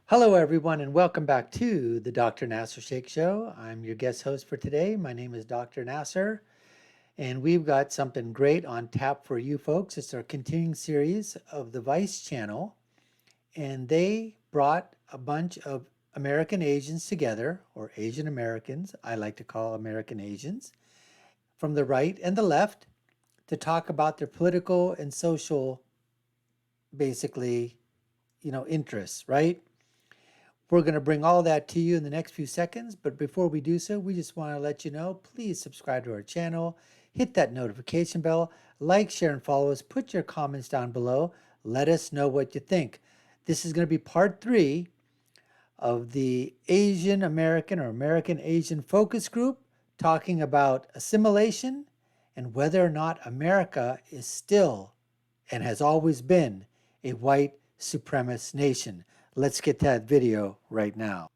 Hello, everyone, and welcome back to the Dr. Nasir Shaikh Show. I'm your guest host for today. My name is Dr. Nasir, and we've got something great on tap for you folks. It's our continuing series of the Vice channel, and they brought a bunch of American Asians together, or Asian Americans, I like to call American Asians, from the right and the left to talk about their political and social, basically, interests, right? We're going to bring all that to you in the next few seconds, but before we do so, we just want to let you know, please subscribe to our channel, hit that notification bell, like, share, and follow us, put your comments down below, let us know what you think. This is going to be part 3 of the Asian American or American Asian focus group talking about assimilation and whether or not America is still and has always been a white supremacist nation. Let's get that video right now.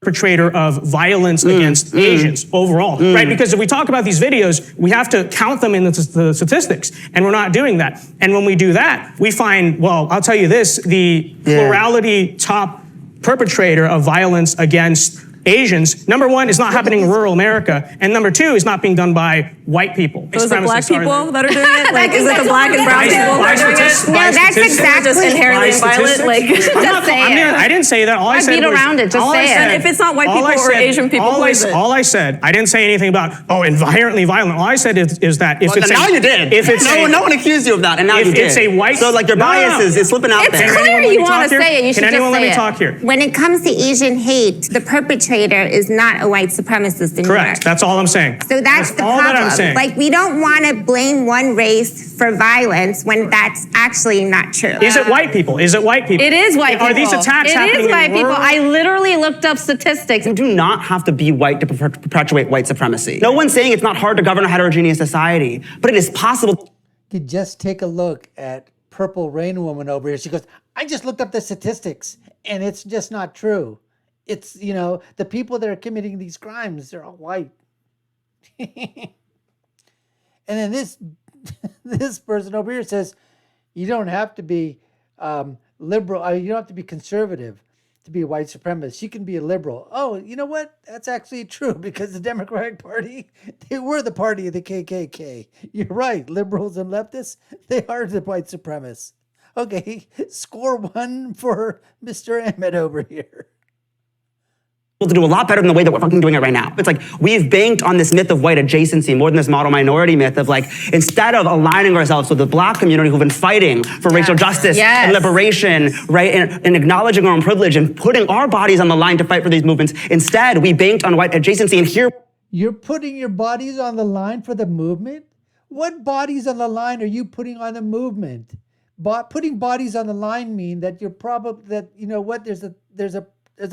Perpetrator of violence against Asians overall, right? Because if we talk about these videos, we have to count them in the statistics, and we're not doing that. And when we do that, we find, well, I'll tell you this, the plurality top perpetrator of violence against Asians, number one, is not happening in rural America, and number two, is not being done by white people. So is it black people that are doing it? Like, is it the black and brown people that are doing it? No, that's exactly just inherently violent. Like, just say it. I didn't say that. All I said beat was, around it. Just say it. And if it's not white people or Asian people, who is it? All I said, I didn't say anything about, inherently violent. All I said is that if it's now you did. If it's no one accused you of that, and now you did. If it's a white... So, like, your bias is slipping out there. It's clear you want to say it. You should just say it. Can anyone let me talk here? When it comes to Asian hate, the perpetrator is not a white supremacist anymore. Correct. That's all I'm saying. So that's the all problem. That I'm saying. Like, we don't want to blame one race for violence when that's actually not true. Is it white people? Is it white people? It is white people. Are these attacks happening It is white in people. rural? I literally looked up statistics. You do not have to be white to perpetuate white supremacy. No one's saying it's not hard to govern a heterogeneous society, but it is possible. You just take a look at Purple Rain Woman over here. She goes, I just looked up the statistics, and it's just not true. It's, the people that are committing these crimes, they're all white. And then this person over here says, you don't have to be liberal, you don't have to be conservative to be a white supremacist. You can be a liberal. Oh, you know what? That's actually true, because the Democratic Party, they were the party of the KKK. You're right. Liberals and leftists, they are the white supremacists. Okay, score 1 for Mr. Emmett over here. To do a lot better than the way that we're fucking doing it right now. It's like we've banked on this myth of white adjacency more than this model minority myth of, like, instead of aligning ourselves with the black community who've been fighting for racial justice and liberation, right, and acknowledging our own privilege and putting our bodies on the line to fight for these movements, instead we banked on white adjacency, and here... You're putting your bodies on the line for the movement? What bodies on the line are you putting on the movement? Putting bodies on the line mean that you're probably, that, there's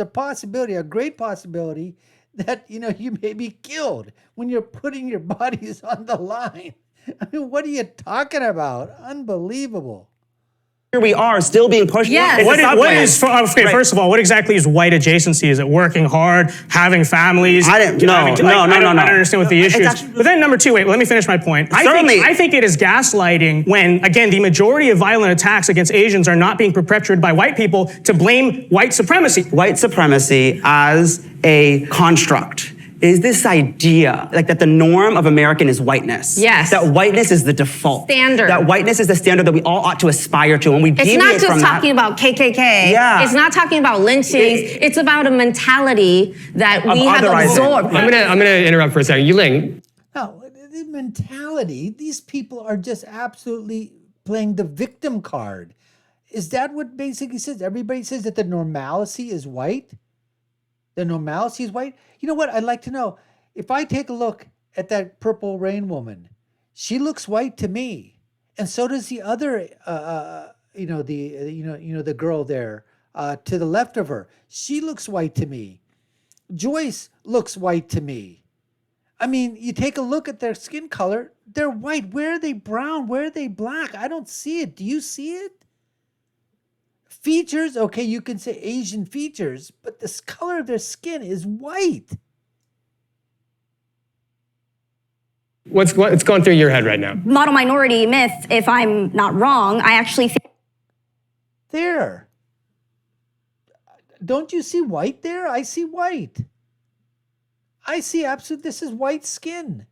a possibility, a great possibility, that, you may be killed when you're putting your bodies on the line. I mean, what are you talking about? Unbelievable. Here we are, still being pushed. Yes. First of all, what exactly is white adjacency? Is it working hard, having families? No. I don't understand what the issue is. But then number two, let me finish my point. I think it is gaslighting when, again, the majority of violent attacks against Asians are not being perpetrated by white people to blame white supremacy. White supremacy as a construct is this idea, like, that the norm of American is whiteness. Yes. That whiteness is the default. Standard. That whiteness is the standard that we all ought to aspire to. And we It's not just talking about KKK. Yeah. It's not talking about lynchings. It's about a mentality that we have absorbed. I'm gonna interrupt for a second. Yuling. No, the mentality, these people are just absolutely playing the victim card. Is that what basically says? Everybody says that the normalcy is white? The normalcy is white? You know what? I'd like to know. If I take a look at that Purple Rain Woman, she looks white to me, and so does the other, the girl there to the left of her. She looks white to me. Joyce looks white to me. I mean, you take a look at their skin color; they're white. Where are they brown? Where are they black? I don't see it. Do you see it? Features, okay, you can say Asian features, but the color of their skin is white. What's going through your head right now? Model minority myth, if I'm not wrong, I actually think... There. Don't you see white there? I see white. I see absolute. This is white skin.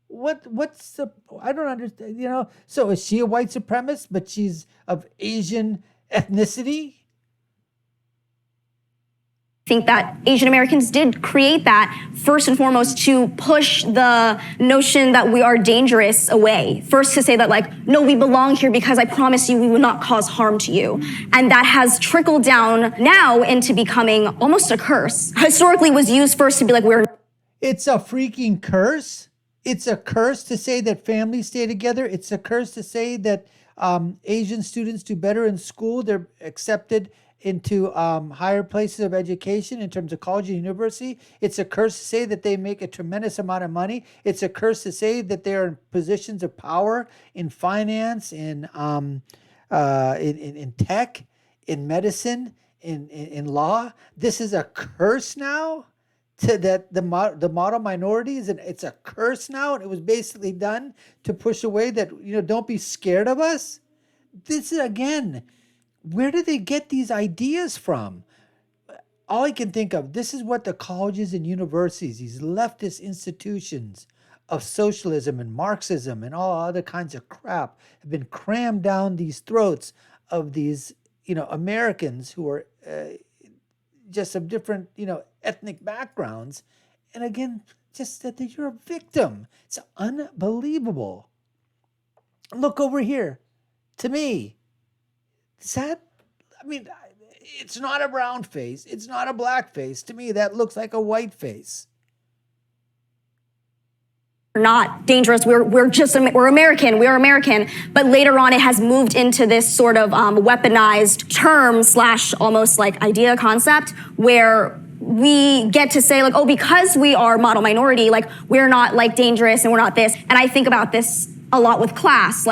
What's the? I don't understand. So is she a white supremacist, but she's of Asian ethnicity? Think that Asian Americans did create that first and foremost to push the notion that we are dangerous away. First to say that no, we belong here because I promise you we will not cause harm to you. And that has trickled down now into becoming almost a curse. Historically was used first to be we're... It's a freaking curse. It's a curse to say that families stay together. It's a curse to say that Asian students do better in school. They're accepted into higher places of education in terms of college and university. It's a curse to say that they make a tremendous amount of money. It's a curse to say that they are in positions of power in finance, in tech, in medicine, in law. This is a curse now to that the model minorities, and it's a curse now, and it was basically done to push away that don't be scared of us. This is again. Where do they get these ideas from? All I can think of, this is what the colleges and universities, these leftist institutions of socialism and Marxism and all other kinds of crap have been crammed down these throats of these, Americans who are just of different, ethnic backgrounds. And again, just that you're a victim. It's unbelievable. Look over here. To me, it's not a brown face. It's not a black face. To me, that looks like a white face. We're not dangerous. We're American. We are American. But later on, it has moved into this sort of weaponized term / almost idea concept where we get to say oh, because we are model minority, we're not dangerous and we're not this. And I think about this a lot with class,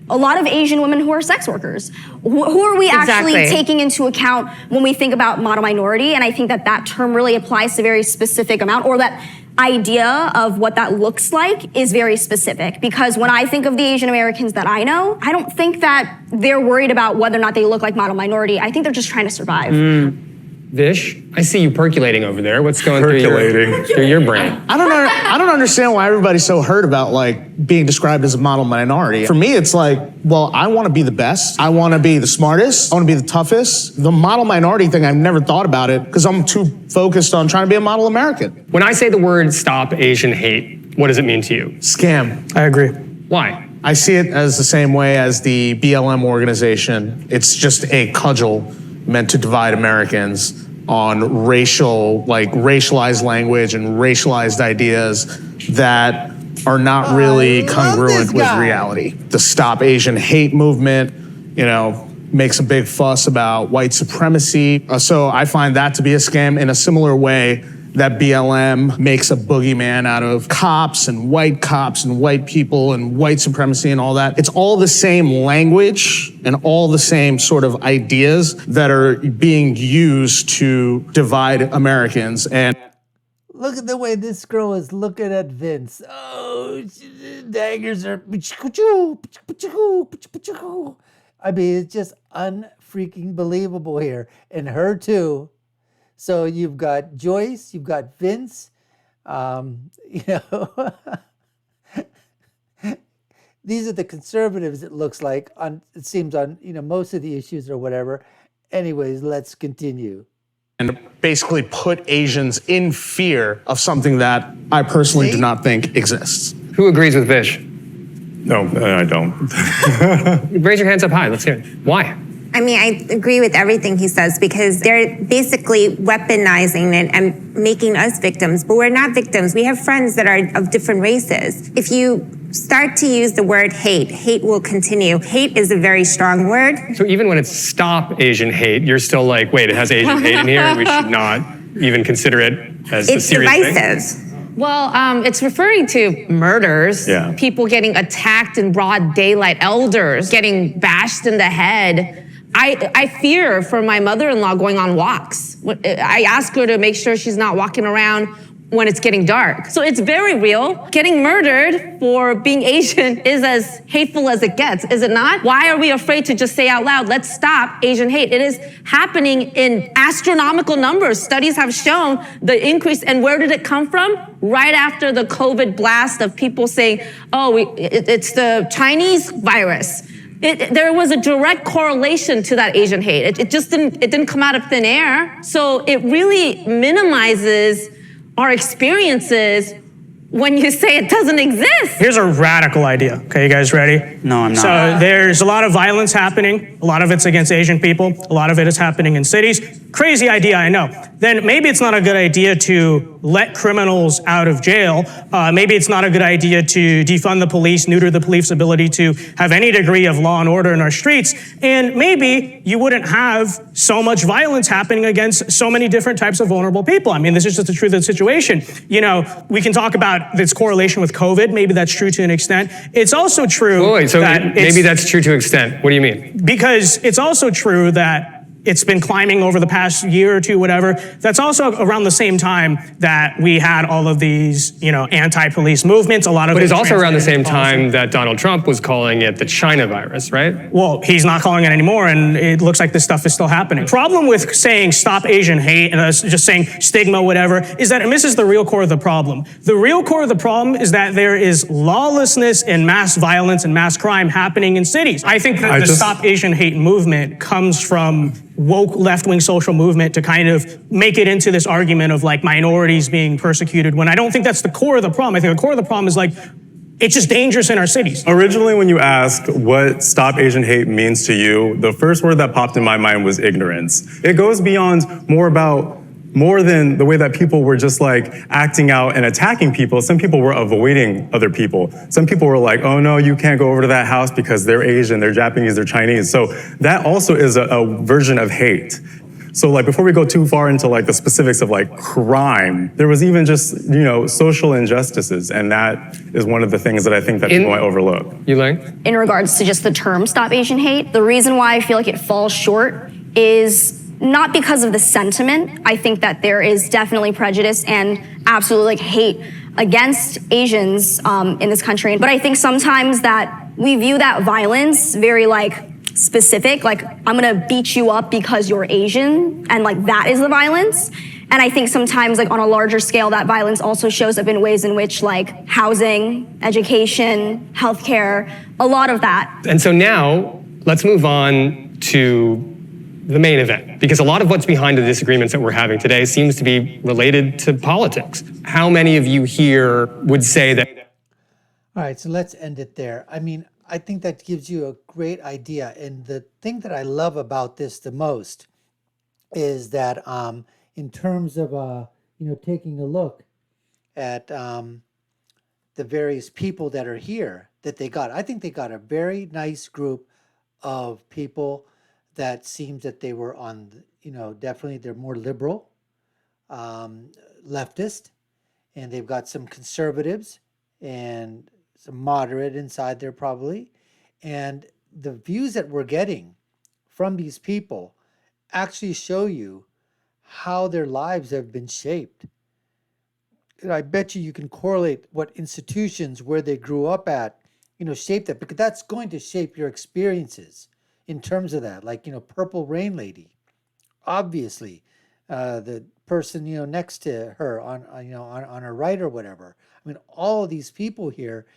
a lot of Asian women who are sex workers. Who are we actually taking into account when we think about model minority? And I think that term really applies to a very specific amount, or that idea of what that looks like is very specific. Because when I think of the Asian Americans that I know, I don't think that they're worried about whether or not they look like model minority. I think they're just trying to survive. Vish, I see you percolating over there. What's going through your brain? I don't understand why everybody's so hurt about being described as a model minority. For me, it's well, I want to be the best. I want to be the smartest. I want to be the toughest. The model minority thing, I've never thought about it because I'm too focused on trying to be a model American. When I say the word stop Asian hate, what does it mean to you? Scam. I agree. Why? I see it as the same way as the BLM organization. It's just a cudgel meant to divide Americans on racialized language and racialized ideas that are not really congruent with reality. The Stop Asian Hate movement, makes a big fuss about white supremacy. So I find that to be a scam in a similar way that BLM makes a boogeyman out of cops and white people and white supremacy and all that. It's all the same language and all the same sort of ideas that are being used to divide Americans. And look at the way this girl is looking at Vince. Oh, daggers are... it's just unfreaking believable here. And her too. So you've got Joyce, you've got Vince, these are the conservatives, it looks like, it seems on most of the issues or whatever. Anyways, let's continue. And basically put Asians in fear of something that I personally do not think exists. Who agrees with Vish? No, I don't. Raise your hands up high, let's hear it. Why? I agree with everything he says because they're basically weaponizing it and making us victims, but we're not victims. We have friends that are of different races. If you start to use the word hate will continue. Hate is a very strong word. So even when it's stop Asian hate, you're still wait, it has Asian hate in here and we should not even consider it as a serious divisive. thing? Well, it's referring to murders, people getting attacked in broad daylight, elders getting bashed in the head. I fear for my mother-in-law going on walks. I ask her to make sure she's not walking around when it's getting dark. So it's very real. Getting murdered for being Asian is as hateful as it gets, is it not? Why are we afraid to just say out loud, let's stop Asian hate? It is happening in astronomical numbers. Studies have shown the increase. And where did it come from? Right after the COVID blast of people saying, oh, it's the Chinese virus. There was a direct correlation to that Asian hate. It didn't come out of thin air. So it really minimizes our experiences when you say it doesn't exist. Here's a radical idea. Okay, you guys ready? No, I'm not. So there's a lot of violence happening. A lot of it's against Asian people. A lot of it is happening in cities. Crazy idea, I know. Then maybe it's not a good idea to let criminals out of jail. Maybe it's not a good idea to defund the police, neuter the police ability to have any degree of law and order in our streets. And maybe you wouldn't have so much violence happening against so many different types of vulnerable people. I mean, this is just the truth of the situation. You know, we can talk about this correlation with COVID. Maybe that's true to an extent. It's also true that maybe that's true to an extent. What do you mean? Because it's also true that it's been climbing over the past year or two, whatever. That's also around the same time that we had all of these, you know, anti-police movements. A lot of But it's also around the same time that Donald Trump was calling it the China virus, right? Well, he's not calling it anymore, and it looks like this stuff is still happening. Problem with saying stop Asian hate and just saying stigma, whatever, is that it misses the real core of the problem. The real core of the problem is that there is lawlessness and mass violence and mass crime happening in cities. I think that the Stop Asian Hate movement comes from woke left-wing social movement to kind of make it into this argument of like minorities being persecuted, when I don't think that's the core of the problem. I think the core of the problem is like, it's just dangerous in our cities. Originally, when you asked what Stop Asian Hate means to you, the first word that popped in my mind was ignorance. It goes beyond more than the way that people were just like acting out and attacking people. Some people were avoiding other people. Some people were like, oh no, you can't go over to that house because they're Asian, they're Japanese, they're Chinese. So that also is a version of hate. So like before we go too far into like the specifics of like crime, there was even just, you know, social injustices. And that is one of the things that I think that people might overlook. You learn? In regards to just the term Stop Asian Hate, the reason why I feel like it falls short is not because of the sentiment. I think that there is definitely prejudice and absolutely like hate against Asians in this country. But I think sometimes that we view that violence very like specific, like I'm gonna beat you up because you're Asian, and like that is the violence. And I think sometimes like on a larger scale, that violence also shows up in ways in which like housing, education, healthcare, a lot of that. And so now let's move on to the main event, because a lot of what's behind the disagreements that we're having today seems to be related to politics. How many of you here would say that? All right, so let's end it there. I mean, I think that gives you a great idea. And the thing that I love about this the most is that in terms of, you know, taking a look at the various people that are here that they got, I think they got a very nice group of people that seems that they were on, you know, definitely they're more liberal, leftist, and they've got some conservatives and some moderate inside there probably. And the views that we're getting from these people actually show you how their lives have been shaped. And I bet you can correlate what institutions where they grew up at, you know, shaped that, because that's going to shape your experiences. In terms of that, like, you know, Purple Rain Lady, obviously, the person, you know, next to her on you know, on her right or whatever. I mean, all of these people here,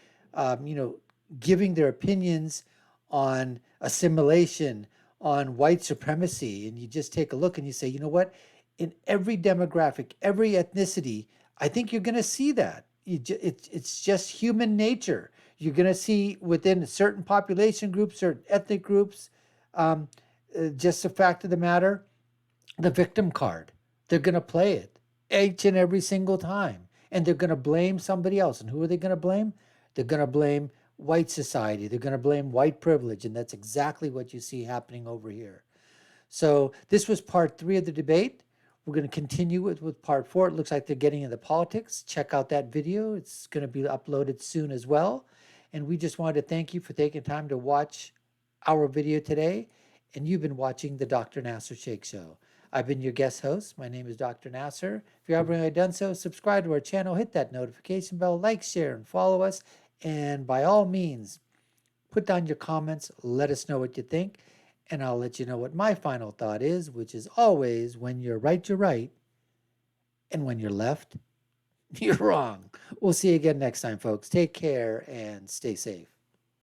you know, giving their opinions on assimilation, on white supremacy, and you just take a look and you say, you know what, in every demographic, every ethnicity, I think you're going to see that. It's just human nature. You're going to see within certain population groups or ethnic groups, just the fact of the matter, the victim card. They're going to play it each and every single time. And they're going to blame somebody else. And who are they going to blame? They're going to blame white society. They're going to blame white privilege. And that's exactly what you see happening over here. So this was part 3 of the debate. We're going to continue with part 4. It looks like they're getting into politics. Check out that video. It's going to be uploaded soon as well. And we just wanted to thank you for taking time to watch our video today. and you've been watching the Dr. Nasir Sheikh Show. I've been your guest host. My name is Dr. Nasir. If you haven't already done so, subscribe to our channel, hit that notification bell, like, share, and follow us. And by all means, put down your comments, let us know what you think, and I'll let you know what my final thought is, which is always when you're right, and when you're left, you're wrong. We'll see you again next time, folks. Take care and stay safe.